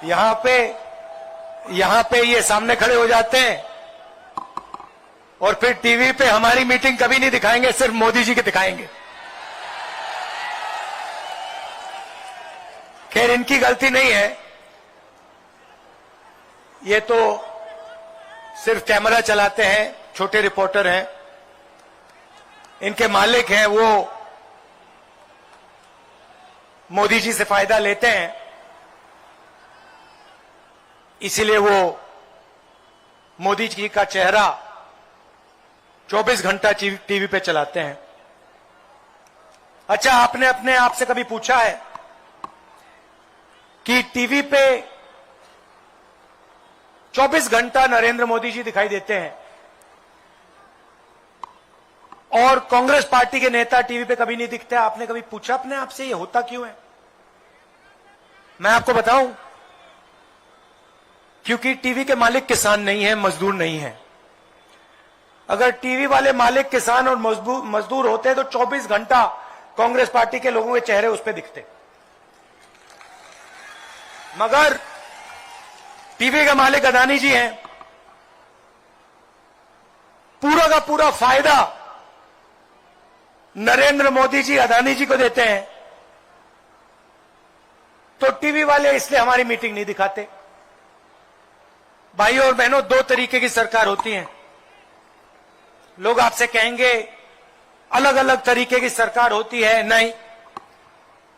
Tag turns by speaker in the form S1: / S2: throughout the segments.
S1: यहां पे ये सामने खड़े हो जाते हैं और फिर टीवी पे हमारी मीटिंग कभी नहीं दिखाएंगे, सिर्फ मोदी जी की दिखाएंगे। खैर, इनकी गलती नहीं है, ये तो सिर्फ कैमरा चलाते हैं, छोटे रिपोर्टर हैं। इनके मालिक हैं वो मोदी जी से फायदा लेते हैं, इसीलिए वो मोदी जी का चेहरा 24 घंटा टीवी पे चलाते हैं। अच्छा, आपने अपने आप से कभी पूछा है कि टीवी पे 24 घंटा नरेंद्र मोदी जी दिखाई देते हैं और कांग्रेस पार्टी के नेता टीवी पे कभी नहीं दिखते? आपने कभी पूछा अपने आप से ये होता क्यों है? मैं आपको बताऊं, क्योंकि टीवी के मालिक किसान नहीं है, मजदूर नहीं है। अगर टीवी वाले मालिक किसान और मजदूर होते तो 24 घंटा कांग्रेस पार्टी के लोगों के चेहरे उस पर दिखते। मगर टीवी के मालिक अदानी जी हैं, पूरा का पूरा फायदा नरेंद्र मोदी जी अदानी जी को देते हैं, तो टीवी वाले इसलिए हमारी मीटिंग नहीं दिखाते। भाइयों और बहनों, दो तरीके की सरकार होती है। लोग आपसे कहेंगे अलग अलग तरीके की सरकार होती है, नहीं,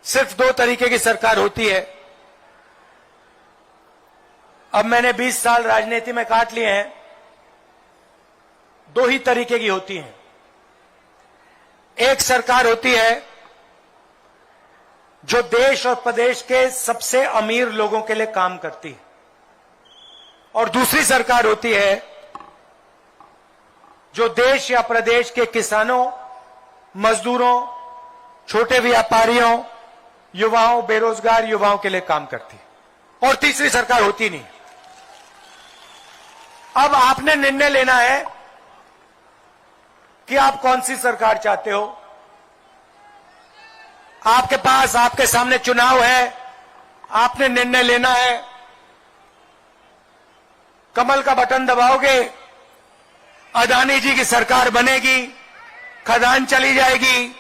S1: सिर्फ दो तरीके की सरकार होती है। अब मैंने 20 साल राजनीति में काट लिए हैं, दो ही तरीके की होती हैं। एक सरकार होती है जो देश और प्रदेश के सबसे अमीर लोगों के लिए काम करती है, और दूसरी सरकार होती है जो देश या प्रदेश के किसानों, मजदूरों, छोटे व्यापारियों, युवाओं, बेरोजगार युवाओं के लिए काम करती है, और तीसरी सरकार होती नहीं। अब आपने निर्णय लेना है कि आप कौन सी सरकार चाहते हो। आपके पास, आपके सामने चुनाव है, आपने निर्णय लेना है। कमल का बटन दबाओगे, अदानी जी की सरकार बनेगी, खदान चली जाएगी,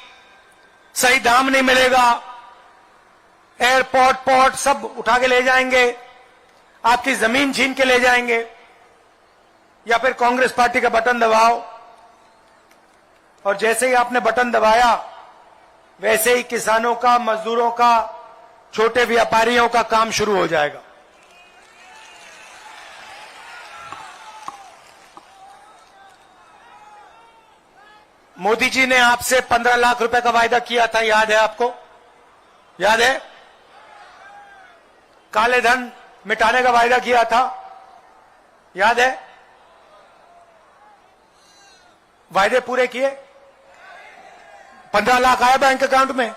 S1: सही दाम नहीं मिलेगा, एयरपोर्ट, पोर्ट सब उठा के ले जाएंगे, आपकी जमीन छीन के ले जाएंगे। या फिर कांग्रेस पार्टी का बटन दबाओ, और जैसे ही आपने बटन दबाया वैसे ही किसानों का, मजदूरों का, छोटे व्यापारियों का काम शुरू हो जाएगा। मोदी जी ने आपसे 15 लाख रुपए का वायदा किया था, याद है आपको? याद है? काले धन मिटाने का वायदा किया था, याद है? वायदे पूरे किए? 15 लाख आया बैंक अकाउंट में?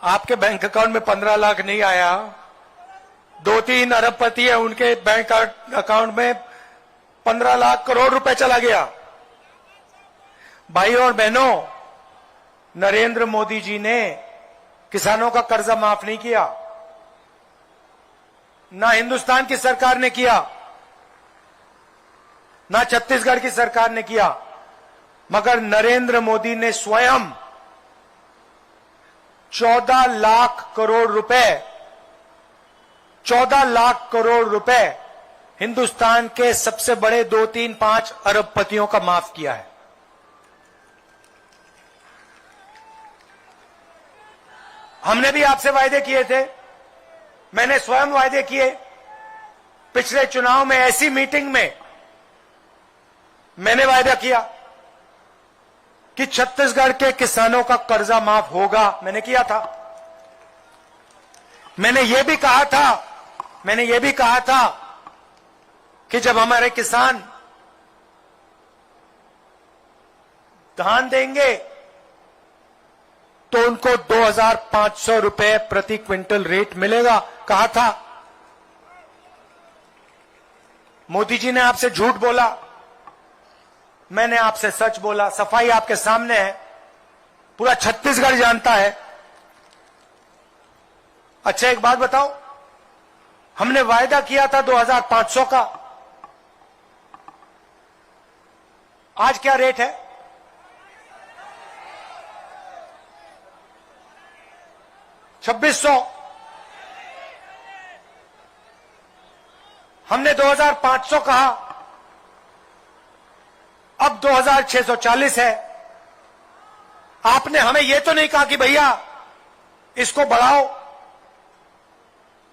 S1: आपके बैंक अकाउंट में 15 लाख नहीं आया। 2-3 अरबपति है, उनके बैंक अकाउंट में 15 लाख करोड़ रुपए चला गया। भाइयों और बहनों, नरेंद्र मोदी जी ने किसानों का कर्जा माफ नहीं किया, ना हिंदुस्तान की सरकार ने किया, ना छत्तीसगढ़ की सरकार ने किया, मगर नरेंद्र मोदी ने स्वयं 14 लाख करोड़ रुपए 14 लाख करोड़ रुपए हिंदुस्तान के सबसे बड़े 2-3-5 अरबपतियों का माफ किया है। हमने भी आपसे वायदे किए थे, मैंने स्वयं वायदे किए। पिछले चुनाव में ऐसी मीटिंग में मैंने वायदा किया कि छत्तीसगढ़ के किसानों का कर्जा माफ होगा, मैंने किया था। मैंने यह भी कहा था कि जब हमारे किसान धान देंगे तो उनको 2,500 रुपए प्रति क्विंटल रेट मिलेगा, कहा था। मोदी जी ने आपसे झूठ बोला, मैंने आपसे सच बोला। सफाई आपके सामने है, पूरा छत्तीसगढ़ जानता है। अच्छा एक बात बताओ, हमने वायदा किया था 2500 का, आज क्या रेट है? $2600। हमने 2500 कहा, अब 2640 है। आपने हमें यह तो नहीं कहा कि भैया इसको बढ़ाओ,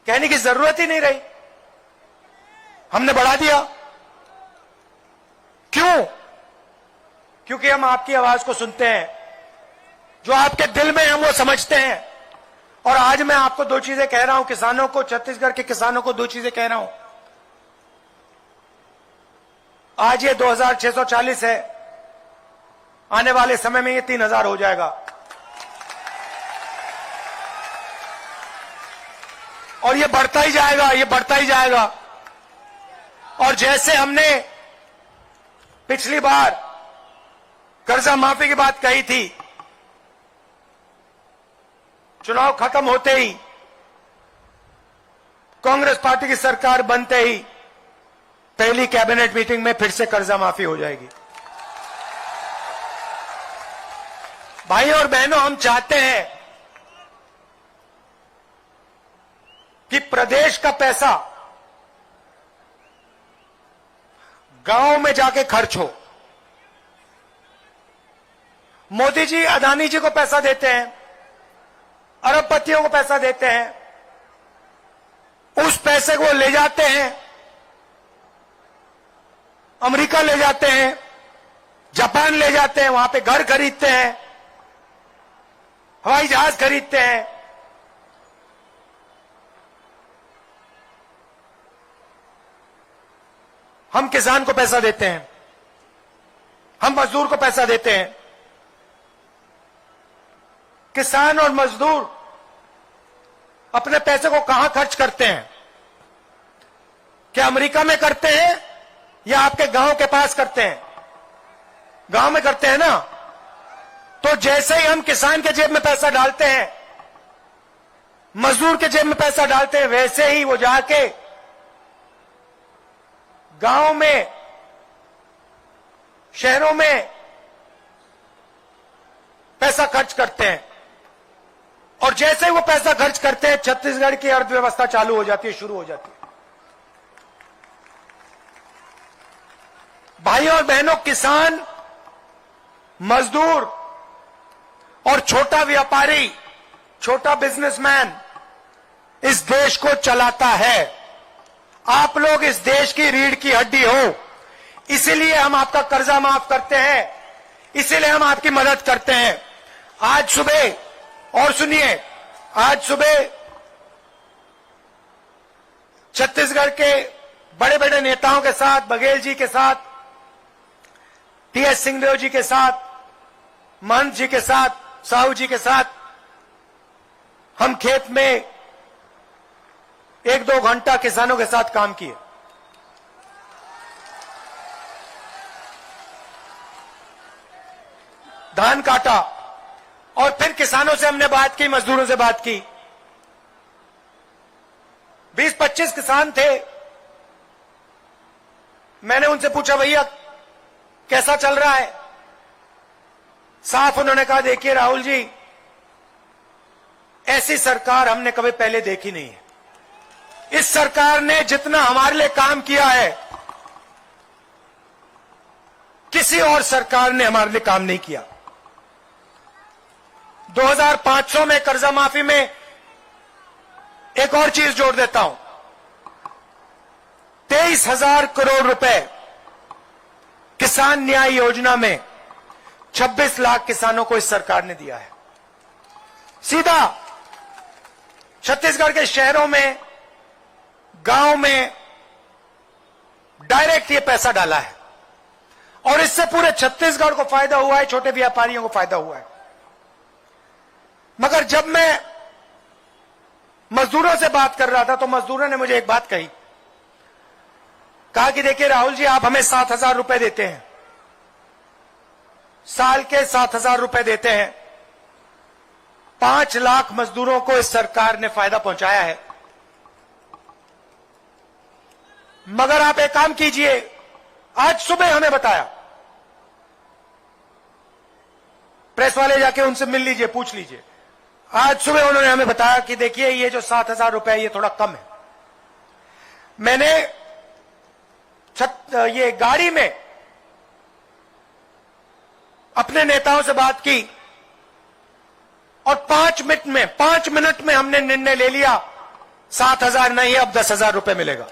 S1: कहने की जरूरत ही नहीं रही, हमने बढ़ा दिया। क्यों? क्योंकि हम आपकी आवाज को सुनते हैं, जो आपके दिल में हम वो समझते हैं। और आज मैं आपको दो चीजें कह रहा हूं, किसानों को, छत्तीसगढ़ के किसानों को दो चीजें कह रहा हूं। आज ये 2640 है, आने वाले समय में ये 3000 हो जाएगा। और ये बढ़ता ही जाएगा, ये बढ़ता ही जाएगा। और जैसे हमने पिछली बार कर्जा माफी की बात कही थी, चुनाव खत्म होते ही, कांग्रेस पार्टी की सरकार बनते ही पहली कैबिनेट मीटिंग में फिर से कर्जा माफी हो जाएगी। भाई और बहनों, हम चाहते हैं कि प्रदेश का पैसा गांव में जाके खर्च हो। मोदी जी अदानी जी को पैसा देते हैं, अरबपतियों को पैसा देते हैं, उस पैसे को ले जाते हैं अमेरिका, ले जाते हैं जापान, ले जाते हैं, वहां पे घर खरीदते हैं, हवाई जहाज खरीदते हैं। हम किसान को पैसा देते हैं, हम मजदूर को पैसा देते हैं। किसान और मजदूर अपने पैसे को कहां खर्च करते हैं? क्या अमेरिका में करते हैं या आपके गांव के पास करते हैं? गांव में करते हैं ना। तो जैसे ही हम किसान के जेब में पैसा डालते हैं, मजदूर के जेब में पैसा डालते हैं, वैसे ही वो जाके गांव में, शहरों में पैसा खर्च करते हैं। और जैसे ही वो पैसा खर्च करते हैं, छत्तीसगढ़ की अर्थव्यवस्था चालू हो जाती है, शुरू हो जाती है। भाइयों और बहनों, किसान, मजदूर और छोटा व्यापारी, छोटा बिजनेसमैन इस देश को चलाता है। आप लोग इस देश की रीढ़ की हड्डी हो, इसीलिए हम आपका कर्जा माफ करते हैं, इसीलिए हम आपकी मदद करते हैं। आज सुबह, और सुनिए, आज सुबह छत्तीसगढ़ के बड़े बड़े नेताओं के साथ, बघेल जी के साथ, टीएस सिंहदेव जी के साथ, महंत जी के साथ, साहू जी के साथ हम खेत में 1-2 घंटा किसानों के साथ काम किए। धान काटा और फिर किसानों से हमने बात की, मजदूरों से बात की। 20-25 किसान थे। मैंने उनसे पूछा, भैया कैसा चल रहा है? साफ उन्होंने कहा, देखिए राहुल जी, ऐसी सरकार हमने कभी पहले देखी नहीं है। इस सरकार ने जितना हमारे लिए काम किया है, किसी और सरकार ने हमारे लिए काम नहीं किया। 2500 में कर्जा माफी में एक और चीज जोड़ देता हूं, 23,000 करोड़ रुपए किसान न्याय योजना में 26 लाख किसानों को इस सरकार ने दिया है। सीधा छत्तीसगढ़ के शहरों में, गांव में डायरेक्ट ये पैसा डाला है और इससे पूरे छत्तीसगढ़ को फायदा हुआ है, छोटे व्यापारियों को फायदा हुआ है। मगर जब मैं मजदूरों से बात कर रहा था तो मजदूरों ने मुझे एक बात कही, कहा कि देखिए राहुल जी, आप हमें 7,000 रुपए देते हैं, साल के 7,000 रुपए देते हैं, 5 लाख मजदूरों को इस सरकार ने फायदा पहुंचाया है। मगर आप एक काम कीजिए, आज सुबह हमें बताया, प्रेस वाले जाके उनसे मिल लीजिए, पूछ लीजिए। आज सुबह उन्होंने हमें बताया कि देखिए ये जो 7,000 रुपए ये थोड़ा कम है। मैंने ये गाड़ी में अपने नेताओं से बात की और 5 मिनट में हमने निर्णय ले लिया, 7,000 नहीं, अब 10,000 रुपए मिलेगा।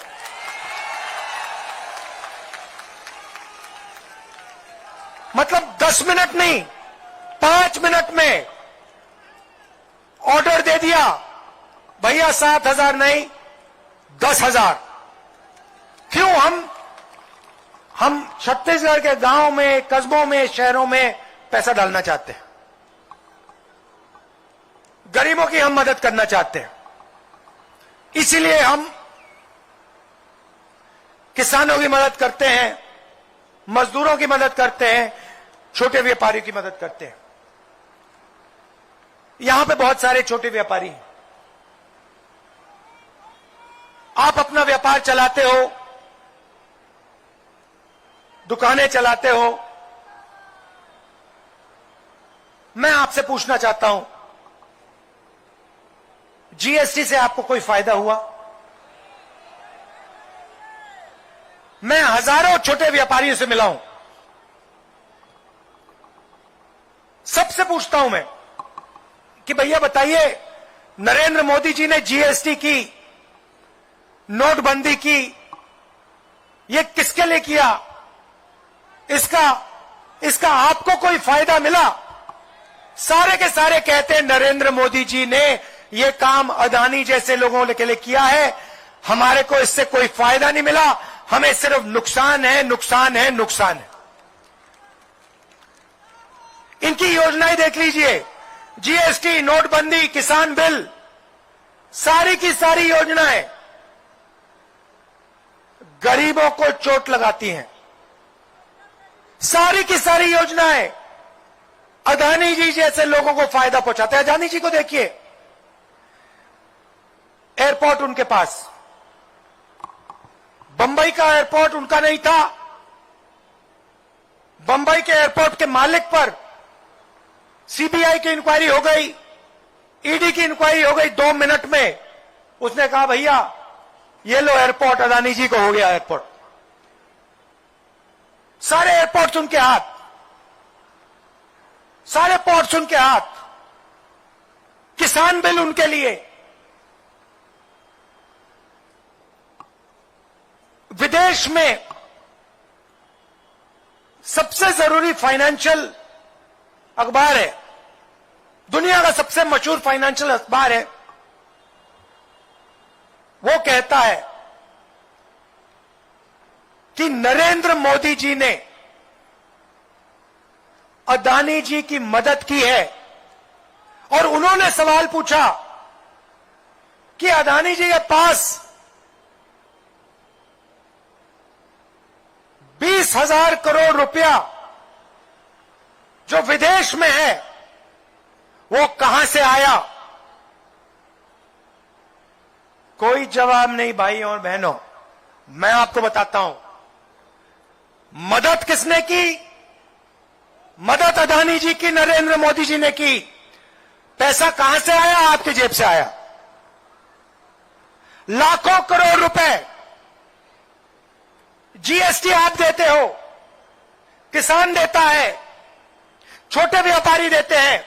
S1: मतलब 10 मिनट नहीं, 5 मिनट में ऑर्डर दे दिया, भैया 7,000 नहीं, 10,000। क्यों? हम छत्तीसगढ़ के गांव में, कस्बों में, शहरों में पैसा डालना चाहते हैं, गरीबों की हम मदद करना चाहते हैं। इसीलिए हम किसानों की मदद करते हैं, मजदूरों की मदद करते हैं, छोटे व्यापारियों की मदद करते हैं। यहां पे बहुत सारे छोटे व्यापारी हैं। आप अपना व्यापार चलाते हो, दुकानें चलाते हो। मैं आपसे पूछना चाहता हूं, जीएसटी से आपको कोई फायदा हुआ? मैं हजारों छोटे व्यापारियों से मिला हूं, सबसे पूछता हूं मैं कि भैया बताइए, नरेंद्र मोदी जी ने जीएसटी की, नोटबंदी की, ये किसके लिए किया? इसका आपको कोई फायदा मिला? सारे के सारे कहते हैं नरेंद्र मोदी जी ने ये काम अदानी जैसे लोगों के लिए किया है, हमारे को इससे कोई फायदा नहीं मिला, हमें सिर्फ नुकसान है, नुकसान है, नुकसान है। इनकी योजनाएं देख लीजिए, जीएसटी, नोटबंदी, किसान बिल, सारी की सारी योजनाएं गरीबों को चोट लगाती हैं। सारी की सारी योजनाएं अदानी जी जैसे लोगों को फायदा पहुंचाते हैं। अदानी जी को देखिए, एयरपोर्ट उनके पास, बंबई का एयरपोर्ट उनका नहीं था। बंबई के एयरपोर्ट के मालिक पर सीबीआई की इंक्वायरी हो गई, ईडी की इंक्वायरी हो गई। 2 मिनट में उसने कहा भैया ये लो एयरपोर्ट, अदानी जी को हो गया एयरपोर्ट। सारे एयरपोर्ट्स उनके हाथ, सारे पोर्ट्स उनके हाथ, किसान बिल उनके लिए। विदेश में सबसे जरूरी फाइनेंशियल अखबार है, दुनिया का सबसे मशहूर फाइनेंशियल अखबार है, वो कहता है कि नरेंद्र मोदी जी ने अदानी जी की मदद की है। और उन्होंने सवाल पूछा कि अदानी जी के पास 20,000 करोड़ रुपया जो विदेश में है वो कहां से आया? कोई जवाब नहीं। भाइयों और बहनों, मैं आपको बताता हूं, मदद किसने की? मदद अदानी जी की, नरेंद्र मोदी जी ने की। पैसा कहां से आया? आपकी जेब से आया। लाखों करोड़ रुपए जीएसटी आप देते हो, किसान देता है, छोटे व्यापारी देते हैं,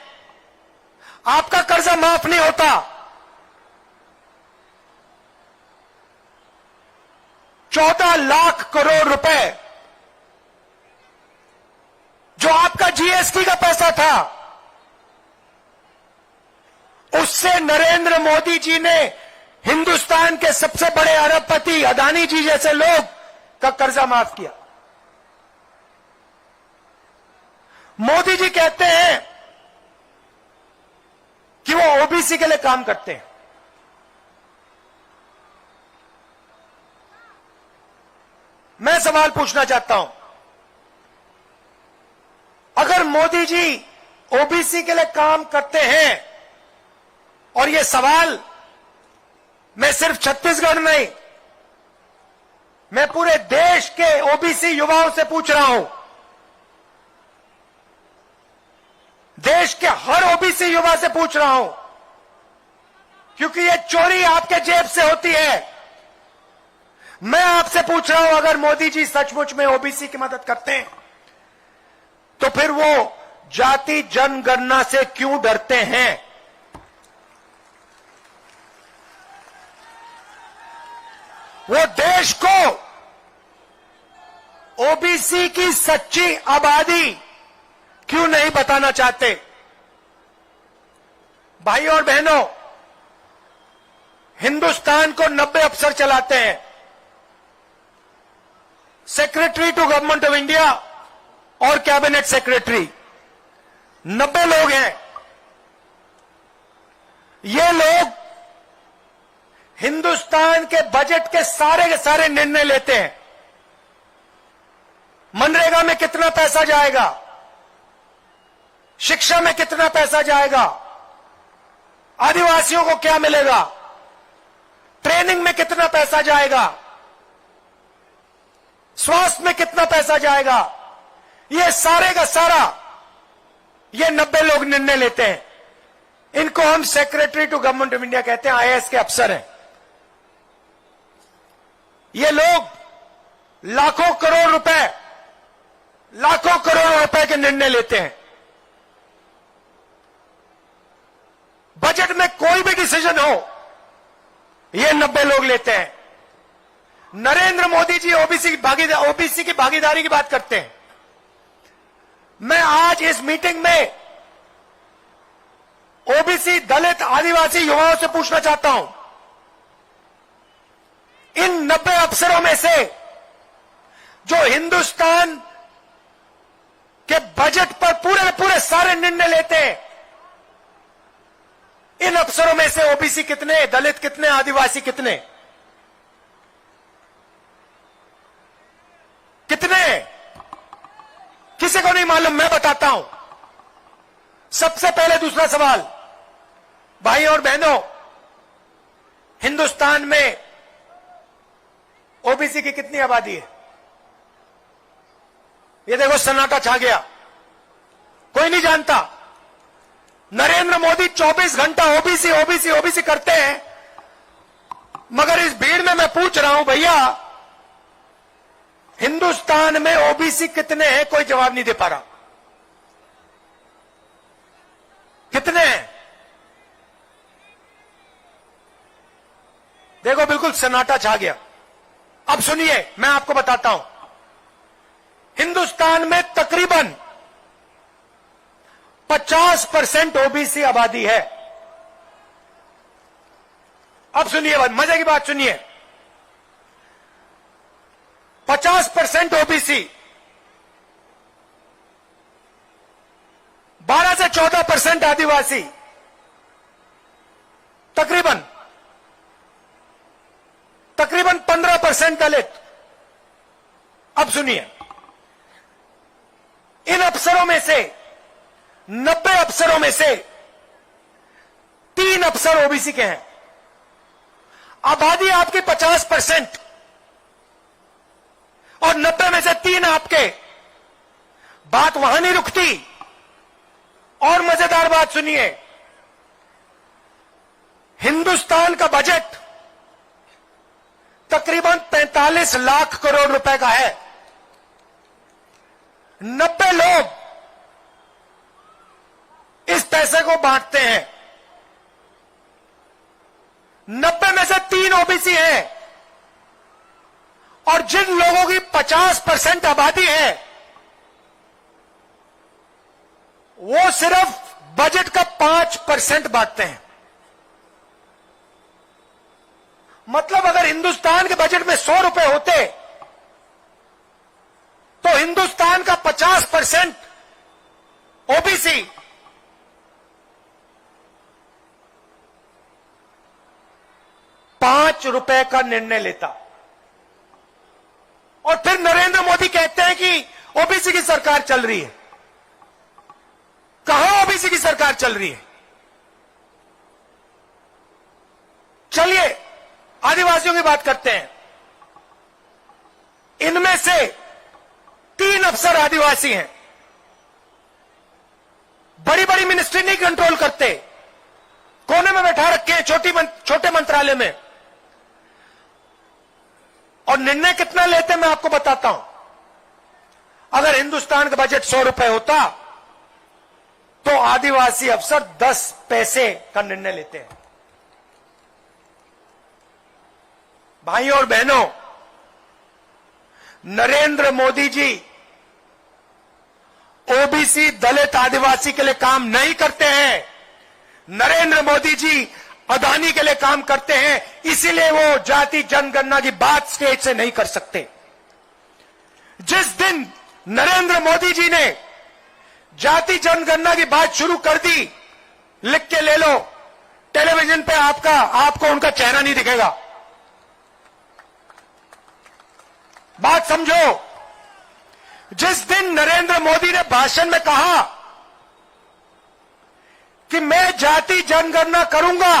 S1: आपका कर्जा माफ नहीं होता। 14 लाख करोड़ रुपए जो आपका जीएसटी का पैसा था, उससे नरेंद्र मोदी जी ने हिंदुस्तान के सबसे बड़े अरबपति अदानी जी जैसे लोग का कर्जा माफ किया। मोदी जी कहते हैं कि वो ओबीसी के लिए काम करते हैं। मैं सवाल पूछना चाहता हूं, अगर मोदी जी ओबीसी के लिए काम करते हैं और ये सवाल मैं सिर्फ छत्तीसगढ़ नहीं, मैं पूरे देश के ओबीसी युवाओं से पूछ रहा हूं। देश के हर ओबीसी युवा से पूछ रहा हूं, क्योंकि ये चोरी आपके जेब से होती है। मैं आपसे पूछ रहा हूं, अगर मोदी जी सचमुच में ओबीसी की मदद करते हैं तो फिर वो जाति जनगणना से क्यों डरते हैं? वो देश को ओबीसी की सच्ची आबादी क्यों नहीं बताना चाहते? भाई और बहनों, हिंदुस्तान को 90 अफसर चलाते हैं। Secretary to government of India और कैबिनेट सेक्रेटरी 90 लोग हैं। ये लोग हिंदुस्तान के बजट के सारे निर्णय लेते हैं। मनरेगा में कितना पैसा जाएगा, शिक्षा में कितना पैसा जाएगा, आदिवासियों को क्या मिलेगा, ट्रेनिंग में कितना पैसा जाएगा, स्वास्थ्य में कितना पैसा जाएगा, ये सारे का सारा ये 90 लोग निर्णय लेते हैं। इनको हम secretary to government of India कहते हैं, आईएएस के अफसर हैं। ये लोग लाखों करोड़ रुपए के निर्णय लेते हैं। बजट में कोई भी डिसीजन हो, ये 90 लोग लेते हैं। नरेंद्र मोदी जी ओबीसी की भागीदारी की बात करते हैं। मैं आज इस मीटिंग में ओबीसी, दलित, आदिवासी युवाओं से पूछना चाहता हूं, इन 90 अफसरों में से जो हिंदुस्तान के बजट पर पूरे सारे निर्णय लेते हैं, इन अफसरों में से ओबीसी कितने, दलित कितने, आदिवासी कितने? किसी को नहीं मालूम, मैं बताता हूं। सबसे पहले दूसरा सवाल, भाई और बहनों, हिंदुस्तान में ओबीसी की कितनी आबादी है? ये देखो, सन्नाटा छा गया, कोई नहीं जानता। नरेंद्र मोदी 24 घंटा ओबीसी करते हैं, मगर इस भीड़ में मैं पूछ रहा हूं, भैया हिंदुस्तान में ओबीसी कितने हैं? कोई जवाब नहीं दे पा रहा। कितने हैं? देखो, बिल्कुल सन्नाटा छा गया। अब सुनिए, मैं आपको बताता हूं। हिंदुस्तान में तकरीबन 50% ओबीसी आबादी है। अब सुनिए, मजे की बात सुनिए। 50% ओबीसी, 12 से 14% आदिवासी, तकरीबन 15% दलित। अब सुनिए, इन अफसरों में से 90 अफसरों में से 3 अफसर ओबीसी के हैं। आबादी आपकी 50% और 90 में से 3 आपके। बात वहां नहीं रुकती, और मजेदार बात सुनिए। हिंदुस्तान का बजट तकरीबन 45 लाख करोड़ रुपए का है। 90 लोग इस पैसे को बांटते हैं। 90 में से 3 ओबीसी हैं, और जिन लोगों की 50% आबादी है, वो सिर्फ बजट का 5% बांटते हैं। मतलब अगर हिंदुस्तान के बजट में 100 रुपए होते, तो हिंदुस्तान का 50% ओबीसी ₹5 का निर्णय लेता। और फिर नरेंद्र मोदी कहते हैं कि ओबीसी की सरकार चल रही है। कहां ओबीसी की सरकार चल रही है? आदिवासियों की बात करते हैं। इनमें से 3 अफसर आदिवासी हैं। बड़ी बड़ी मिनिस्ट्री नहीं कंट्रोल करते, कोने में बैठा रखे हैं छोटे मंत्रालय में। और निर्णय कितना लेते मैं आपको बताता हूं। अगर हिंदुस्तान का बजट 100 रुपए होता तो आदिवासी अफसर 10 पैसे का निर्णय लेते हैं। भाइयों और बहनों, नरेंद्र मोदी जी ओबीसी, दलित, आदिवासी के लिए काम नहीं करते हैं। नरेंद्र मोदी जी अदानी के लिए काम करते हैं, इसीलिए वो जाति जनगणना की बात स्टेज से नहीं कर सकते। जिस दिन नरेंद्र मोदी जी ने जाति जनगणना की बात शुरू कर दी, लिख के ले लो, टेलीविजन पे आपको उनका चेहरा नहीं दिखेगा। बात समझो। जिस दिन नरेंद्र मोदी ने भाषण में कहा कि मैं जाति जनगणना करूंगा,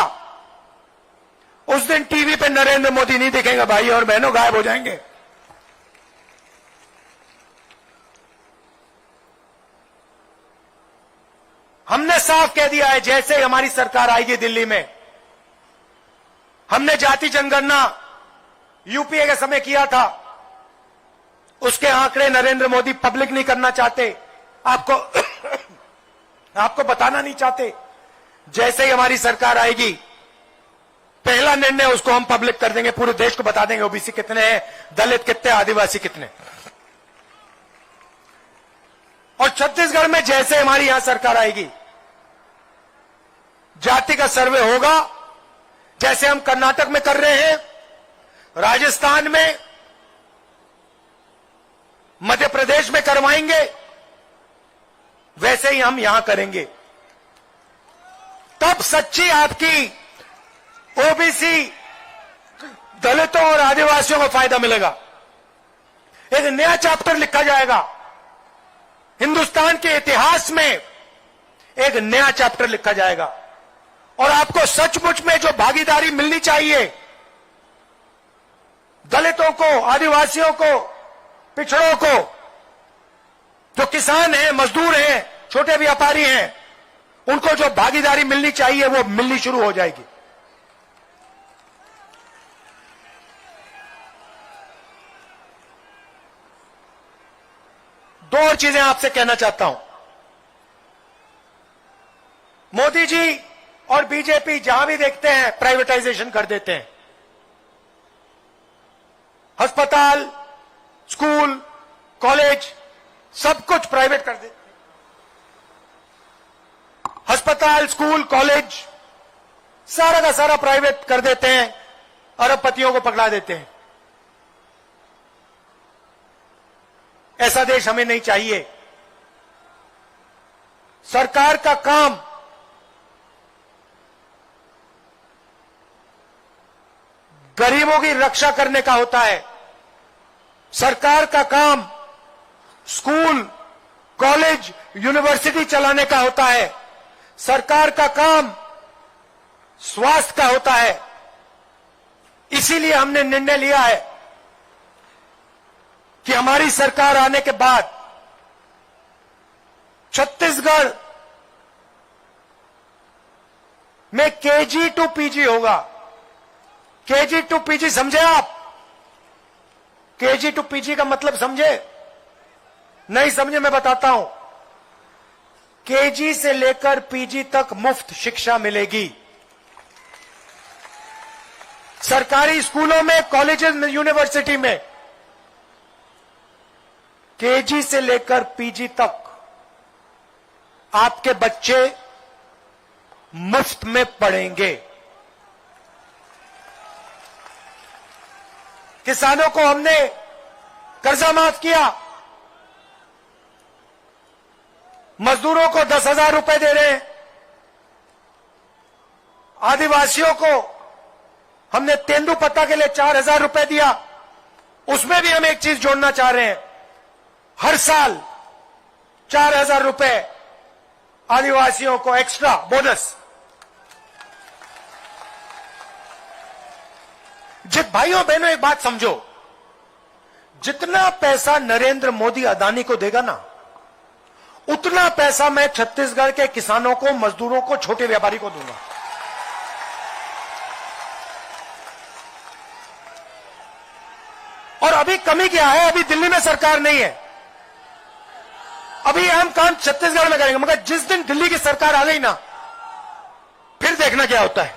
S1: उस दिन टीवी पे नरेंद्र मोदी नहीं दिखेगा। भाई और बहनों, गायब हो जाएंगे। हमने साफ कह दिया है, जैसे ही हमारी सरकार आएगी दिल्ली में, हमने जाति जनगणना यूपीए के समय किया था, उसके आंकड़े नरेंद्र मोदी पब्लिक नहीं करना चाहते, आपको बताना नहीं चाहते। जैसे ही हमारी सरकार आएगी, पहला निर्णय उसको हम पब्लिक कर देंगे, पूरे देश को बता देंगे ओबीसी कितने हैं, दलित कितने, आदिवासी कितने। और छत्तीसगढ़ में जैसे हमारी यहां सरकार आएगी, जाति का सर्वे होगा, जैसे हम कर्नाटक में कर रहे हैं, राजस्थान में, मध्य प्रदेश में करवाएंगे, वैसे ही हम यहां करेंगे। तब सच्ची आपकी ओबीसी, दलितों और आदिवासियों को फायदा मिलेगा। एक नया चैप्टर लिखा जाएगा हिंदुस्तान के इतिहास में, एक नया चैप्टर लिखा जाएगा। और आपको सचमुच में जो भागीदारी मिलनी चाहिए, दलितों को, आदिवासियों को, पिछड़ों को, जो किसान हैं, मजदूर हैं, छोटे व्यापारी हैं, उनको जो भागीदारी मिलनी चाहिए वो मिलनी शुरू हो जाएगी। दो और चीजें आपसे कहना चाहता हूं। मोदी जी और बीजेपी जहां भी देखते हैं प्राइवेटाइजेशन कर देते हैं। अस्पताल, स्कूल, कॉलेज, सब कुछ प्राइवेट कर देते हैं। अस्पताल, स्कूल, कॉलेज सारा का सारा प्राइवेट कर देते हैं, अरबपतियों को पकड़ा देते हैं। ऐसा देश हमें नहीं चाहिए। सरकार का काम गरीबों की रक्षा करने का होता है। सरकार का काम स्कूल, कॉलेज, यूनिवर्सिटी चलाने का होता है। सरकार का काम स्वास्थ्य का होता है। इसीलिए हमने निर्णय लिया है कि हमारी सरकार आने के बाद छत्तीसगढ़ में केजी टू पीजी होगा। केजी टू पीजी समझे आप? केजी टू पीजी का मतलब समझे? नहीं समझे? मैं बताता हूं। केजी से लेकर पीजी तक मुफ्त शिक्षा मिलेगी। सरकारी स्कूलों में, कॉलेजेस में, यूनिवर्सिटी में केजी से लेकर पीजी तक आपके बच्चे मुफ्त में पढ़ेंगे। किसानों को हमने कर्जा माफ किया, मजदूरों को 10,000 रुपए दे रहे हैं, आदिवासियों को हमने तेंदुपत्ता के लिए 4,000 रुपए दिया। उसमें भी हम एक चीज जोड़ना चाह रहे हैं, हर साल 4,000 रुपए आदिवासियों को एक्स्ट्रा बोनस। भाइयों बहनों एक बात समझो, जितना पैसा नरेंद्र मोदी अदानी को देगा ना, उतना पैसा मैं छत्तीसगढ़ के किसानों को, मजदूरों को, छोटे व्यापारी को दूंगा। और अभी कमी क्या है, अभी दिल्ली में सरकार नहीं है, अभी हम काम छत्तीसगढ़ में करेंगे, मगर जिस दिन दिल्ली की सरकार आ गई ना, फिर देखना क्या होता है।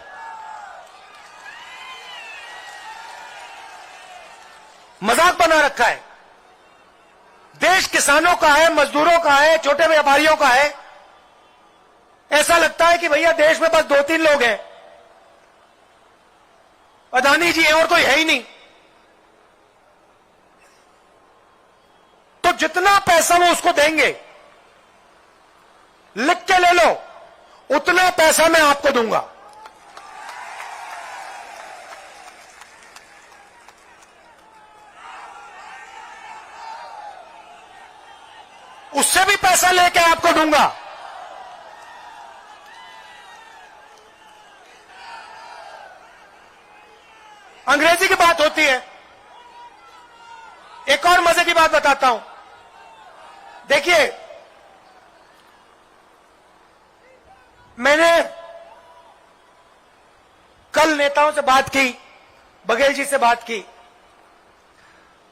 S1: मजाक बना रखा है। देश किसानों का है, मजदूरों का है, छोटे व्यापारियों का है। ऐसा लगता है कि भैया देश में बस 2-3 लोग हैं, अदानी जी हैं और कोई है ही नहीं। तो जितना पैसा वो उसको देंगे, लिख के ले लो, उतना पैसा मैं आपको दूंगा। उससे भी पैसा लेके आपको दूंगा। अंग्रेजी की बात होती है। एक और मजे की बात बताता हूं। देखिए, मैंने कल नेताओं से बात की, बघेल जी से बात की,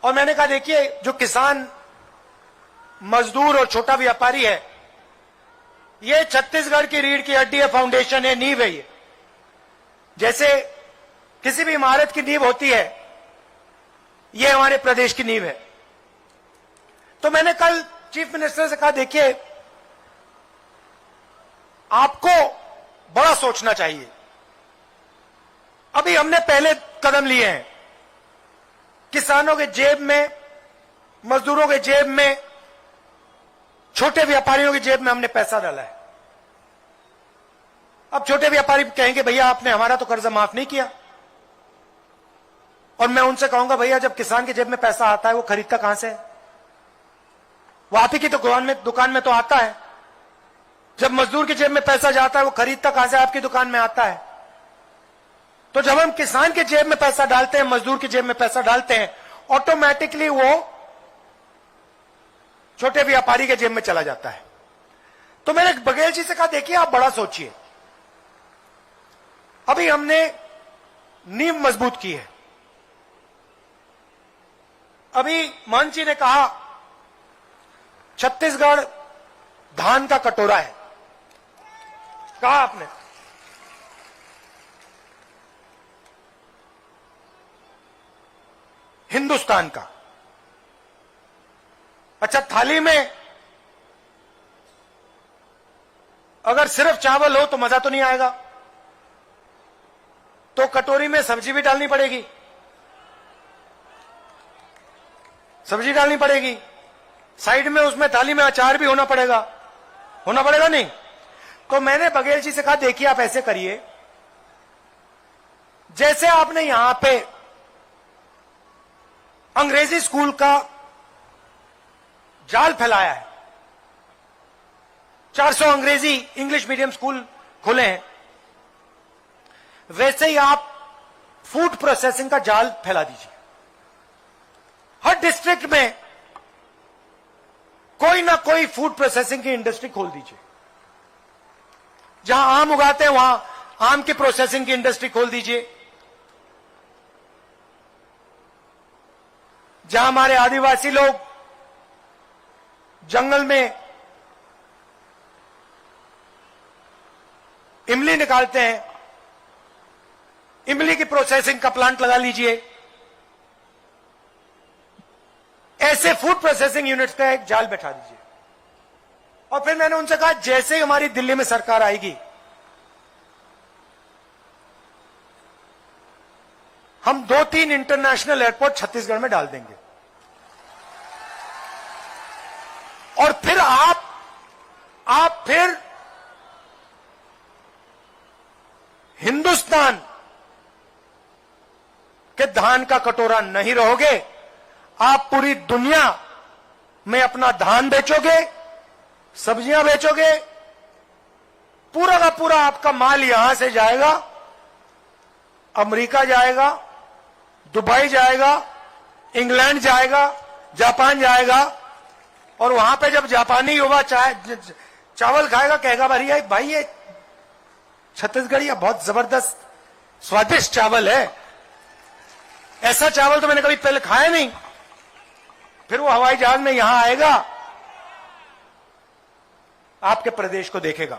S1: और मैंने कहा देखिए, जो किसान, मजदूर और छोटा व्यापारी है, ये छत्तीसगढ़ की रीढ़ की हड्डी है, फाउंडेशन है, नींव है। ये जैसे किसी भी इमारत की नींव होती है, ये हमारे प्रदेश की नींव है। तो मैंने कल चीफ मिनिस्टर से कहा देखिए, आपको बड़ा सोचना चाहिए। अभी हमने पहले कदम लिए हैं, किसानों के जेब में, मजदूरों के जेब में, छोटे व्यापारियों की जेब में हमने पैसा डाला है। अब छोटे व्यापारी कहेंगे भैया आपने हमारा तो कर्जा माफ नहीं किया, और मैं उनसे कहूंगा भैया जब किसान की जेब में पैसा आता है वो खरीदता कहां से है? वो आप ही की दुकान में तो आता है। जब मजदूर की जेब में पैसा जाता है वो खरीदता कहां से? आपकी दुकान में आता है। तो जब हम किसान की जेब में पैसा डालते हैं, मजदूर की जेब में पैसा डालते हैं, ऑटोमेटिकली वो छोटे व्यापारी के जेब में चला जाता है। तो मैंने बघेल जी से कहा देखिए आप बड़ा सोचिए। अभी हमने नींव मजबूत की है। अभी मान जी ने कहा छत्तीसगढ़ धान का कटोरा है, कहा आपने। हिंदुस्तान का। अच्छा, थाली में अगर सिर्फ चावल हो तो मजा तो नहीं आएगा, तो कटोरी में सब्जी भी डालनी पड़ेगी, सब्जी डालनी पड़ेगी, साइड में उसमें थाली में अचार भी होना पड़ेगा नहीं? तो मैंने बघेल जी से कहा देखिए आप ऐसे करिए, जैसे आपने यहां पे अंग्रेजी स्कूल का जाल फैलाया है, 400 अंग्रेजी इंग्लिश मीडियम स्कूल खोले हैं, वैसे ही आप फूड प्रोसेसिंग का जाल फैला दीजिए। हर डिस्ट्रिक्ट में कोई ना कोई फूड प्रोसेसिंग की इंडस्ट्री खोल दीजिए। जहां आम उगाते हैं वहां आम की प्रोसेसिंग की इंडस्ट्री खोल दीजिए। जहां हमारे आदिवासी लोग जंगल में इमली निकालते हैं, इमली की प्रोसेसिंग का प्लांट लगा लीजिए। ऐसे फूड प्रोसेसिंग यूनिट्स का एक जाल बैठा दीजिए। और फिर मैंने उनसे कहा जैसे ही हमारी दिल्ली में सरकार आएगी, हम 2-3 इंटरनेशनल एयरपोर्ट छत्तीसगढ़ में डाल देंगे। और फिर आप फिर हिंदुस्तान के धान का कटोरा नहीं रहोगे, आप पूरी दुनिया में अपना धान बेचोगे, सब्जियां बेचोगे, पूरा का पूरा आपका माल यहां से जाएगा, अमेरिका जाएगा, दुबई जाएगा, इंग्लैंड जाएगा, जापान जाएगा, और वहां पे जब जापानी युवा चावल खाएगा कहेगा भाई ये छत्तीसगढ़ी बहुत जबरदस्त स्वादिष्ट चावल है, ऐसा चावल तो मैंने कभी पहले खाया नहीं। फिर वो हवाई जहाज में यहां आएगा, आपके प्रदेश को देखेगा।